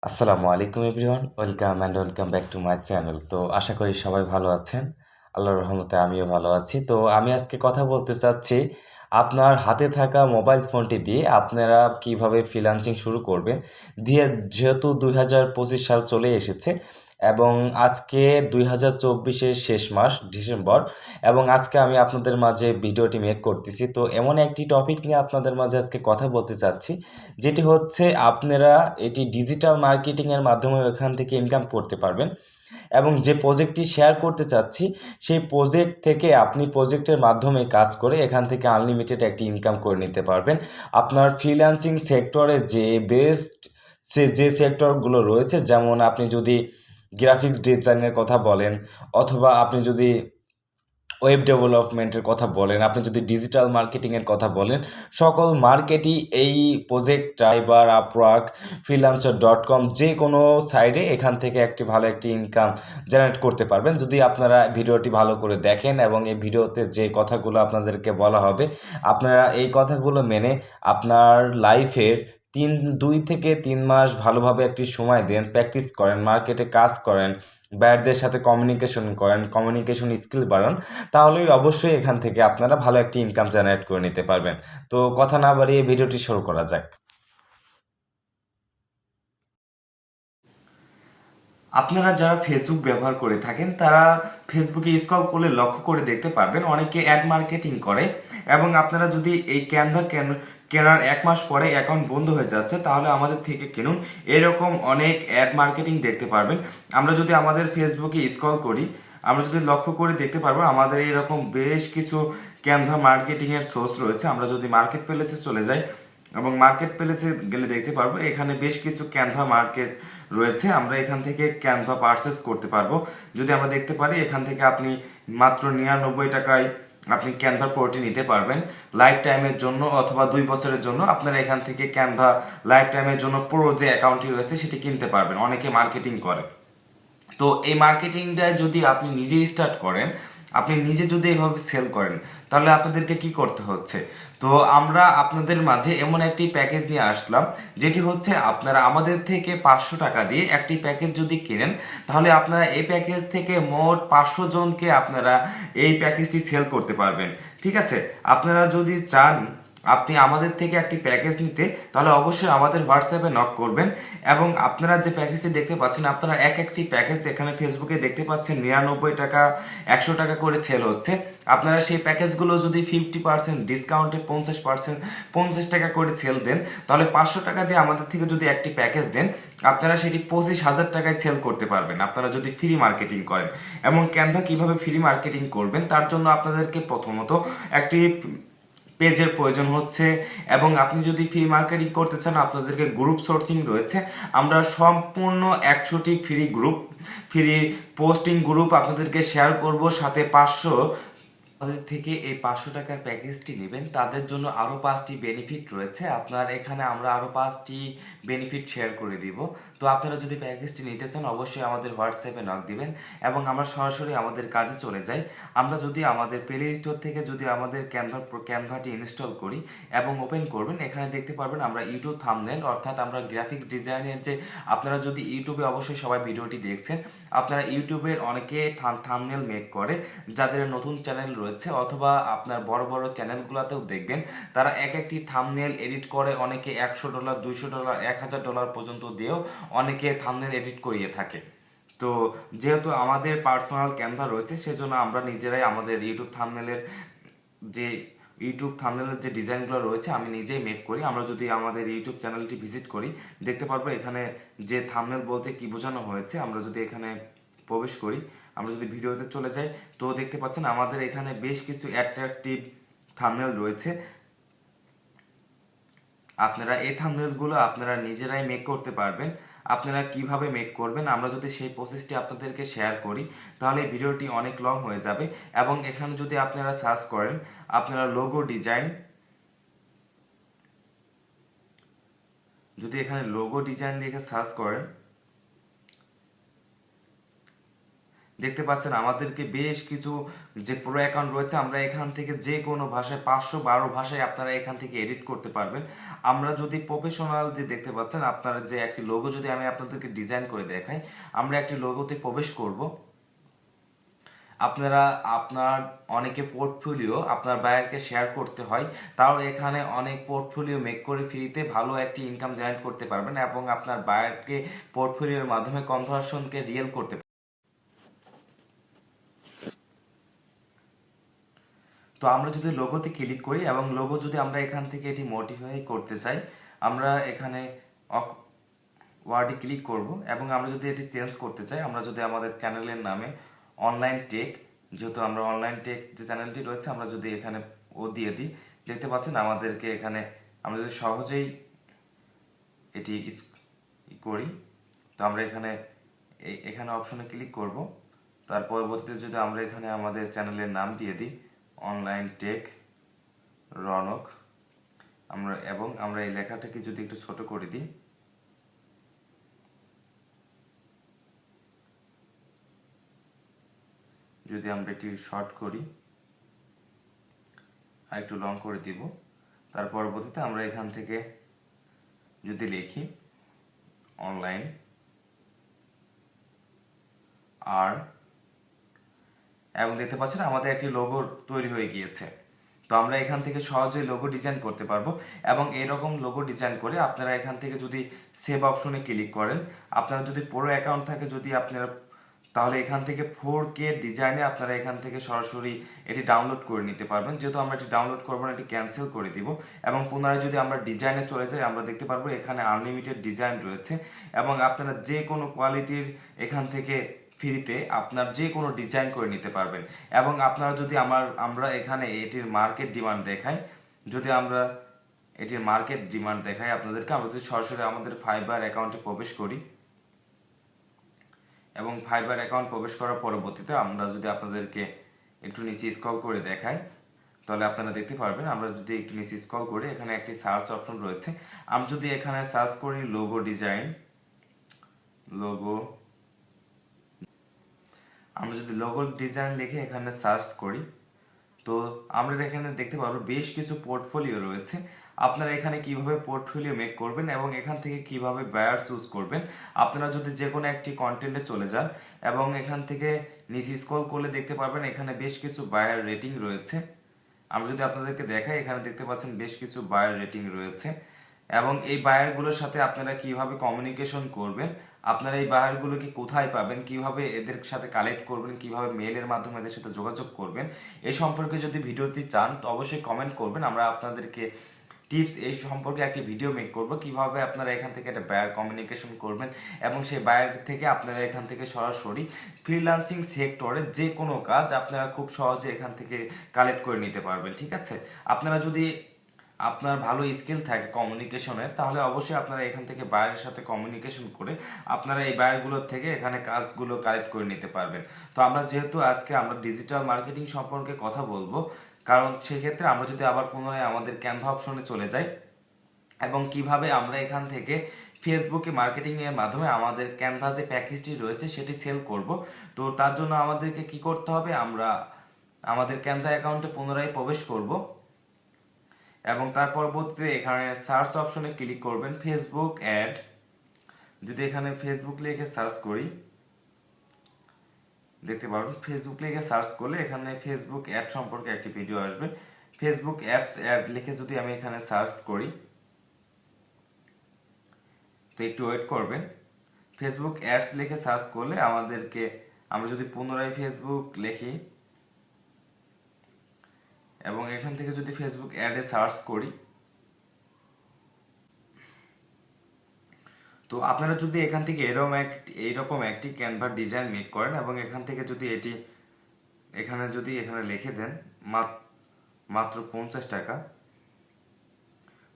আসসালামু আলাইকুম everyone, welcome back to my channel. তো আশা করি সবাই ভালো আছেন। আল্লাহর রহমতে আমিও ভালো আছি। তো আমি আজকে কথা বলতে চাচ্ছি আপনার হাতে থাকা মোবাইল ফোনটি দিয়ে আপনারা কিভাবে ফ্রিল্যান্সিং শুরু করবেন। যেহেতু ২০২৫ সাল চলে এসেছে এবং আজকে ২০২৪-এর শেষ মাস ডিসেম্বর, এবং আজকে আমি আপনাদের মাঝে ভিডিওটি মেক করতেছি। তো এমন একটি টপিক নিয়ে আপনাদের মাঝে আজকে কথা বলতে চাচ্ছি, যেটি হচ্ছে আপনারা এটি ডিজিটাল মার্কেটিংয়ের মাধ্যমে এখান থেকে ইনকাম করতে পারবেন। এবং যে প্রজেক্টটি শেয়ার করতে চাচ্ছি, সেই প্রজেক্ট থেকে আপনি প্রজেক্টের মাধ্যমে কাজ করে এখান থেকে আনলিমিটেড একটি ইনকাম করে নিতে পারবেন। আপনার ফ্রিল্যান্সিং সেক্টরে যে সেক্টরগুলো রয়েছে, যেমন আপনি যদি গ্রাফিক্স ডিজাইনের কথা বলেন, অথবা আপনি যদি ওয়েব ডেভেলপমেন্টের কথা বলেন, আপনি যদি ডিজিটাল মার্কেটিংয়ের কথা বলেন, সকল মার্কেটই এই প্রজেক্ট ড্রাইভার, আপওয়ার্ক, ফ্রিল্যান্সার.com যে কোনো সাইডে এখান থেকে ভালো একটি ইনকাম জেনারেট করতে পারবেন, যদি আপনারা ভিডিওটি ভালো করে দেখেন। এবং এই ভিডিওতে যে কথাগুলো আপনাদেরকে বলা হবে, আপনারা এই কথাগুলো মেনে আপনার লাইফের 2 থেকে 3 মাস ভালোভাবে একটি সময় দেন, প্র্যাকটিস করেন, মার্কেটে কাজ করেন, বায়ারদের সাথে কমিউনিকেশন করেন, কমিউনিকেশন স্কিল বাড়ান, তাহলেই অবশ্যই এখান থেকে আপনারা ভালো একটি ইনকাম জেনারেট করে নিতে পারবেন। তো কথা না বাড়িয়ে ভিডিওটি শুরু করা যাক। আপনারা যারা ফেসবুক ব্যবহার করে থাকেন, তারা ফেসবুকে স্ক্রল করলে লক্ষ্য করে দেখতে পারবেন অনেকে অ্যাড মার্কেটিং করে, এবং আপনারা যদি এই ক্যানভা কেনার 1 মাস পরে অ্যাকাউন্ট বন্ধ হয়ে যাচ্ছে, তাহলে আমাদের থেকে কিনুন। এরকম অনেক অ্যাড মার্কেটিং দেখতে পারবেন। আমরা যদি আমাদের ফেসবুকে স্ক্রল করি, আমরা যদি লক্ষ্য করে দেখতে পারবো আমাদের এরকম বেশ কিছু ক্যানভা মার্কেটিং এর সোর্স রয়েছে। আমরা যদি মার্কেট প্লেসে চলে যাই, এবং মার্কেট প্লেসে গেলে দেখতে পারবো এখানে বেশ কিছু ক্যানভা মার্কেট রয়েছে। আমরা এখান থেকে ক্যানভা পারচেস করতে পারবো। যদি আমরা দেখতে পারি, এখান থেকে আপনি মাত্র 99 টাকায় আপনি ক্যানভা প্রোটি নিতে পারবেন লাইফ টাইমের জন্য, অথবা 2 বছরের জন্য। আপনারা এখান থেকে ক্যানভা লাইফ টাইমের জন্য পুরো যে অ্যাকাউন্টটি রয়েছে সেটি কিনতে পারবেন। অনেকে মার্কেটিং করে। তো এই মার্কেটিংটা যদি আপনি নিজেই স্টার্ট করেন, আপনি নিজে যদি এভাবে সেল করেন, তাহলে আপনাদেরকে কি করতে হচ্ছে? তো আমরা আপনাদের মাঝে এমন একটি প্যাকেজ নিয়ে আসলাম, যেটি হচ্ছে আপনারা আমাদের থেকে 500 টাকা দিয়ে একটি প্যাকেজ যদি কিনেন, তাহলে আপনারা এই প্যাকেজ থেকে মোট 500 জনকে আপনারা এই প্যাকেজটি সেল করতে পারবেন। ঠিক আছে? আপনারা যদি চান আপনি আমাদের থেকে একটি প্যাকেজ নিতে, তাহলে অবশ্যই আমাদের হোয়াটসঅ্যাপে নক করবেন। এবং আপনারা যে প্যাকেজটি দেখতে পাচ্ছেন, আপনারা একটি প্যাকেজ এখানে ফেসবুকে দেখতে পাচ্ছেন 99 টাকা, 100 টাকা করে সেল হচ্ছে। আপনারা সেই প্যাকেজগুলো যদি 50% ডিসকাউন্টে 50 টাকা করে সেল দেন, তাহলে 500 টাকা দিয়ে আমাদের থেকে যদি একটি প্যাকেজ দেন, আপনারা সেটি 25,000 টাকায় সেল করতে পারবেন, আপনারা যদি ফ্রি মার্কেটিং করেন। এবং ক্যানভা কিভাবে ফ্রি মার্কেটিং করবেন, তার জন্য আপনাদেরকে প্রথমত একটি পেজের প্রয়োজন হচ্ছে। এবং আপনি যদি ফ্রি মার্কেটিং করতে চান, আপনাদেরকে গ্রুপ সোর্সিং রয়েছে। আমরা সম্পূর্ণ 100টি ফ্রি পোস্টিং গ্রুপ আপনাদেরকে শেয়ার করব। সাথে 500 আমাদের থেকে এই 500 টাকার প্যাকেজটি নেবেন, তাদের জন্য আরও 5টি বেনিফিট রয়েছে। আপনার এখানে আমরা আরও 5টি বেনিফিট শেয়ার করে দিব। তো আপনারা যদি প্যাকেজটি নিতে চান, অবশ্যই আমাদের হোয়াটসঅ্যাপে নক দিবেন, এবং আমরা সরাসরি আমাদের কাজে চলে যাই। আমরা যদি আমাদের প্লে স্টোর থেকে যদি আমাদের ক্যানভাটি ইনস্টল করি এবং ওপেন করবেন, এখানে দেখতে পারবেন আমরা ইউটিউব থাম্বনেল, অর্থাৎ আমরা গ্রাফিক্স ডিজাইনের যে, আপনারা যদি ইউটিউবে অবশ্যই সবাই ভিডিওটি দেখছেন, আপনারা ইউটিউবের অনেকে থাম্বনেল মেক করে, যাদের নতুন চ্যানেল রয়েছে, অথবা আপনার বড় বড় চ্যানেলগুলোতেও দেখবেন তারা একটি থাম্বনেল এডিট করে, অনেকে $100, $200, $1000 পর্যন্ত দিয়েও অনেকে থাম্বনেল এডিট করিয়ে থাকে। তো যেহেতু আমাদের পার্সোনাল ক্যানভা রয়েছে, সেজন্য আমরা নিজেরাই আমাদের যে ইউটিউব থাম্বনেলের যে ডিজাইনগুলো রয়েছে আমি নিজেই মেক করি। আমরা যদি আমাদের ইউটিউব চ্যানেলটি ভিজিট করি, দেখতে পারবো এখানে যে থাম্বনেল বলতে কি বোঝানো হয়েছে। আমরা যদি এখানে প্রবেশ করি, আমরা যদি ভিডিওতে চলে যাই, তো দেখতে পাচ্ছেন আমাদের এখানে বেশ কিছু অ্যাট্রাকটিভ থাম্বনেল রয়েছে। আপনারা এই থাম্বনেলগুলো আপনারা নিজেরাই মেক করতে পারবেন। আপনারা কিভাবে মেক করবেন, আমরা যদি সেই প্রসেসটি আপনাদেরকে শেয়ার করি, তাহলে এই ভিডিওটি অনেক লং হয়ে যাবে। এবং এখানে যদি আপনারা সার্চ করেন, আপনারা লোগো ডিজাইন, যদি এখানে লোগো ডিজাইন লিখে সার্চ করেন, দেখতে পাচ্ছেন আমাদেরকে বেশ কিছু যে প্রো অ্যাকাউন্ট রয়েছে, আমরা এখান থেকে যে কোনো ভাষায় 512 ভাষায় আপনারা এখান থেকে এডিট করতে পারবেন। আমরা যদি প্রফেশনাল যে দেখতে পাচ্ছেন আপনারা যে একটি লোগো যদি আমি আপনাদেরকে ডিজাইন করে দেখাই, আমরা একটি লোগোতে প্রবেশ করব। আপনারা আপনার অনেকে পোর্টফোলিও আপনার বায়ারকে শেয়ার করতে হয়, তাও এখানে অনেক পোর্টফোলিও মেক করে ফ্রিতে ভালো একটি ইনকাম জেনারেট করতে পারবেন এবং আপনার বায়ারকে পোর্টফোলিওর মাধ্যমে কনভার্সনকে রিয়েল করতে পারবেন। তো আমরা যদি লোগোতে ক্লিক করি এবং লোগো যদি আমরা এখান থেকে এটি মডিফাই করতে চাই, আমরা এখানে ওয়ার্ডে ক্লিক করব এবং আমরা যদি এটি চেঞ্জ করতে চাই, আমরা যদি আমাদের চ্যানেলের নামে অনলাইন টেক, যেহেতু আমরা অনলাইন টেক যে চ্যানেলটি রয়েছে আমরা যদি এখানে ও দিয়ে দিই, দেখতে পাচ্ছেন আমাদেরকে এখানে আমরা যদি সহজেই এটি করি, তো আমরা এখানে এখানে অপশনে ক্লিক করব। তার পরবর্তীতে যদি আমরা এখানে আমাদের চ্যানেলের নাম দিয়ে দিই অনলাইন টেক রনক, আমরা এই লেখাটাকে যদি একটু ছোট করে দিই, যদি আমরা এটি শর্ট করি আর একটু লং করে দিব, তার পরবর্তীতে আমরা এখান থেকে যদি লিখি অনলাইন আর, এবং দেখতে পাচ্ছেন আমাদের একটি লোগো তৈরি হয়ে গিয়েছে। তো আমরা এখান থেকে সহজেই লোগো ডিজাইন করতে পারবো এবং এরকম লোগো ডিজাইন করে আপনারা এখান থেকে যদি সেভ অপশনে ক্লিক করেন, আপনারা যদি পুরো অ্যাকাউন্ট থাকে যদি আপনারা, তাহলে এখান থেকে 4K ডিজাইনে আপনারা এখান থেকে সরাসরি এটি ডাউনলোড করে নিতে পারবেন। যেহেতু আমরা এটি ডাউনলোড করবো না, এটি ক্যান্সেল করে দিব এবং পুনরায় যদি আমরা ডিজাইনে চলে যাই, আমরা দেখতে পারবো এখানে আনলিমিটেড ডিজাইন রয়েছে এবং আপনারা যে কোনো কোয়ালিটির এখান থেকে ফ্রিতে আপনার যে কোনো ডিজাইন করে নিতে পারবেন। এবং আপনারা যদি আমরা এখানে এটির মার্কেট ডিমান্ড দেখাই, যদি আমরা এটির মার্কেট ডিমান্ড দেখাই আপনাদেরকে, আমরা যদি সরাসরি আমাদের ফাইবার অ্যাকাউন্টে প্রবেশ করি এবং ফাইবার অ্যাকাউন্ট প্রবেশ করার পরবর্তীতে আমরা যদি আপনাদেরকে একটু নিচে স্ক্রল করে দেখাই, তাহলে আপনারা দেখতে পারবেন আমরা যদি একটু নিচে স্ক্রল করি এখানে একটি সার্চ অপশন রয়েছে। আমি যদি এখানে সার্চ করি লোগো ডিজাইন, লোগো, আমরা যদি লোগো ডিজাইন লিখে এখানে সার্চ করি, তো আমরা এখানে দেখতে পারবো বেশ কিছু পোর্টফোলিও রয়েছে। আপনারা এখানে কিভাবে পোর্টফোলিও মেক করবেন এবং এখান থেকে কিভাবে বায়ার চুজ করবেন। আপনারা যদি যে কোনো একটি কন্টেন্টে চলে যান এবং এখান থেকে নিচে স্ক্রল করলে দেখতে পারবেন এখানে বেশ কিছু বায়ার রেটিং রয়েছে। আমরা যদি আপনাদেরকে দেখাই, এখানে দেখতে পাচ্ছেন বেশ কিছু বায়ার রেটিং রয়েছে এবং এই বায়ারগুলোর সাথে আপনারা কিভাবে কমিউনিকেশন করবেন, আপনারা এই বায়ারগুলোকে কোথায় পাবেন, কিভাবে এদের সাথে কালেক্ট করবেন, কিভাবে মেইলের মাধ্যমে এদের সাথে যোগাযোগ করবেন, এই সম্পর্কে যদি ভিডিওটি চান তো অবশ্যই কমেন্ট করবেন। আমরা আপনাদেরকে টিপস এই সম্পর্কে একটি ভিডিও মেক করব, কিভাবে আপনারা এখান থেকে একটা বায়ার কমিউনিকেশন করবেন এবং সেই বায়ার থেকে আপনারা এখান থেকে সরাসরি ফ্রিল্যান্সিং সেক্টরে যে কোনো কাজ আপনারা খুব সহজে এখান থেকে কালেক্ট করে নিতে পারবেন। ঠিক আছে, আপনারা যদি আপনার ভালো স্কিল থাকে কমিউনিকেশনের, তাহলে অবশ্যই আপনারা এখান থেকে বায়ারের সাথে কমিউনিকেশন করে আপনারা এই বায়ারগুলোর থেকে এখানে কাজগুলো কালেক্ট করে নিতে পারবেন। তো আমরা যেহেতু আজকে আমরা ডিজিটাল মার্কেটিং সম্পর্কে কথা বলবো, কারণ সেক্ষেত্রে আমরা যদি আবার পুনরায় আমাদের ক্যানভা অপশনে চলে যাই এবং কিভাবে আমরা এখান থেকে ফেসবুকে মার্কেটিং এর মাধ্যমে আমাদের ক্যানভা যে প্যাকেজটি রয়েছে সেটি সেল করব, তো তার জন্য আমাদেরকে কি করতে হবে, আমরা আমাদের ক্যানভা অ্যাকাউন্টে পুনরায় প্রবেশ করব এবং তার পরবর্তীতে এখানে সার্চ অপশনে ক্লিক করবেন ফেসবুক অ্যাড। যদি এখানে ফেসবুক লিখে সার্চ করি, দেখতে পারবেন ফেসবুক লিখে সার্চ করলে এখানে ফেসবুক অ্যাড সম্পর্কে একটি ভিডিও আসবে। ফেসবুক অ্যাপস অ্যাড লিখে যদি আমি এখানে সার্চ করি, তো একটু ওয়েট করবেন। ফেসবুক অ্যাডস লিখে সার্চ করলে আমাদেরকে, আমরা যদি পুনরায় ফেসবুক লিখি এবং এখান থেকে যদি ফেসবুক অ্যাডে সার্চ করি, তো আপনারা যদি এখান থেকে এইরকম একটি ক্যানভা ডিজাইন মেক করেন এবং এখান থেকে যদি এখানে লিখে দেন মাত্র 50 টাকা,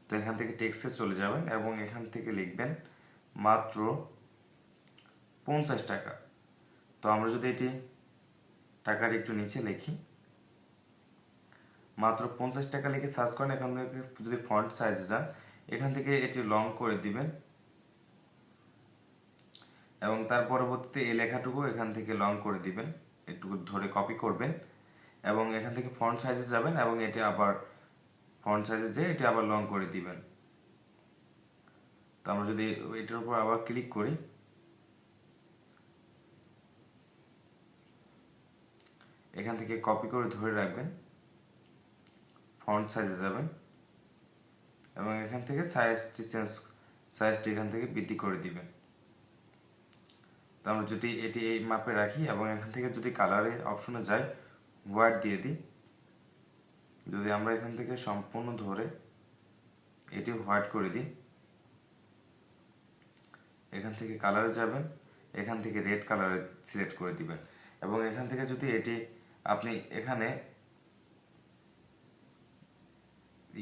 তো এখান থেকে টেক্সটে চলে যাবেন এবং এখান থেকে লিখবেন মাত্র 50 টাকা। তো আমরা যদি এটি টাকার একটু নিচে লিখি, মাত্র 50 টাকা লিখে সার্চ করেন, এখান থেকে যদি ফন্ট সাইজে যান এখান থেকে এটি লং করে দিবেন এবং তার পরবর্তীতে এই লেখাটুকু এখান থেকে লং করে দিবেন, একটু ধরে কপি করবেন এবং এখান থেকে ফন্ট সাইজে যাবেন এবং এটা আবার ফন্ট সাইজে যেয়ে এটা আবার লং করে দিবেন। তো আমরা যদি এটার উপর আবার ক্লিক করি, এখান থেকে কপি করে ধরে রাখবেন, ফন্ট সাইজে যাবেন এবং এখান থেকে সাইজটি এখান থেকে বৃদ্ধি করে দিবেন। তো আমরা যদি এটি এই মাপে রাখি এবং এখান থেকে যদি কালারে অপশনে যাই, হোয়াইট দিয়ে দিই, যদি আমরা এখান থেকে সম্পূর্ণ ধরে এটি হোয়াইট করে দিই, এখান থেকে কালারে যাবেন, এখান থেকে রেড কালারে সিলেক্ট করে দিবেন এবং এখান থেকে যদি এটি আপনি এখানে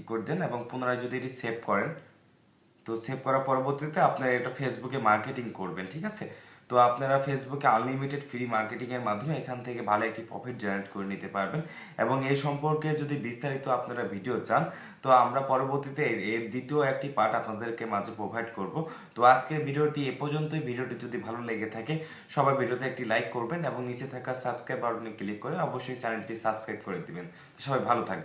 করে দেন এবং পুনরায় যদি এটি সেভ করেন, তো সেভ করার পরবর্তীতে আপনারা এটা ফেসবুকে মার্কেটিং করবেন, ঠিক আছে। তো আপনারা ফেসবুকে আনলিমিটেড ফ্রি মার্কেটিং এর মাধ্যমে এখান থেকে ভালো একটি প্রফিট জেনারেট করে নিতে পারবেন এবং এই সম্পর্কে যদি বিস্তারিত আপনারা ভিডিও চান, তো আমরা পরবর্তীতে এর দ্বিতীয় একটি পার্ট আপনাদেরকে মাঝে প্রোভাইড করব। তো আজকের ভিডিওটি এ পর্যন্তই। ভিডিওটি যদি ভালো লেগে থাকে সবাই ভিডিওতে একটি লাইক করবেন এবং নিচে থাকা সাবস্ক্রাইব বাটনে ক্লিক করে অবশ্যই চ্যানেলটি সাবস্ক্রাইব করে দিবেন। সবাই ভালো থাকবেন।